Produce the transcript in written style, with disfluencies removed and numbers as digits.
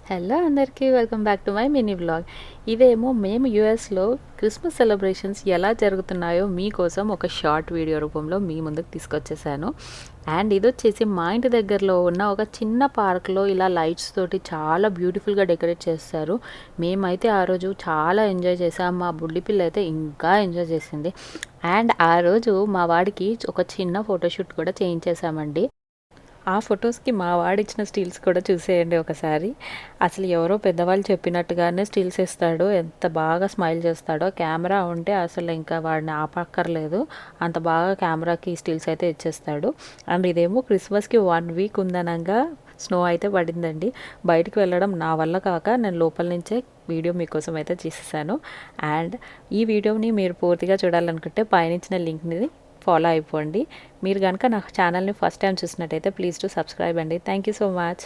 Hello అందరికీ welcome back to my mini vlog. ఇదేమో మేము యూఎస్లో క్రిస్మస్ సెలబ్రేషన్స్ ఎలా జరుగుతున్నాయో మీకోసం ఒక షార్ట్ వీడియో రూపంలో మీ ముందుకు తీసుకొచ్చేసాను. అండ్ ఇది వచ్చేసి మా ఇంటి దగ్గరలో ఉన్న ఒక చిన్న పార్క్లో ఇలా లైట్స్ తోటి చాలా బ్యూటిఫుల్గా డెకరేట్ చేస్తారు. మేమైతే ఆ రోజు చాలా ఎంజాయ్ చేసాం. మా బుల్లి పిల్ల అయితే ఇంకా ఎంజాయ్ చేసింది. అండ్ ఆ రోజు మా వాడికి ఒక చిన్న ఫోటోషూట్ కూడా చేయించేసామండి. ఆ ఫొటోస్‌కి మా వాడిచ్చిన స్టిల్స్ కూడా చూసేయండి ఒకసారి. అసలు ఎవరో పెద్దవాళ్ళు చెప్పినట్టుగానే స్టిల్స్ ఇస్తాడు. ఎంత బాగా స్మైల్ చేస్తాడో. కెమెరా ఉంటే అసలు ఇంకా వాడిని ఆపక్కర్లేదు. అంత బాగా కెమెరాకి స్టిల్స్ అయితే ఇచ్చేస్తాడు. అండ్ ఇదేమో క్రిస్మస్‌కి 1 వీక్ ఉందనంగా స్నో అయితే పడిందండి. బయటికి వెళ్ళడం నా వల్ల కాక నేను లోపల నుంచే వీడియో మీకోసం అయితే చేసేసాను. అండ్ ఈ వీడియోని మీరు పూర్తిగా చూడాలనుకుంటే పైనిచ్చిన లింక్‌ని ఫాలో అయిపోండి. మీరు కనుక నా ఛానల్ని ఫస్ట్ టైం చూసినట్టయితే ప్లీజ్ టు సబ్స్క్రైబ్ అండి. Thank you so much.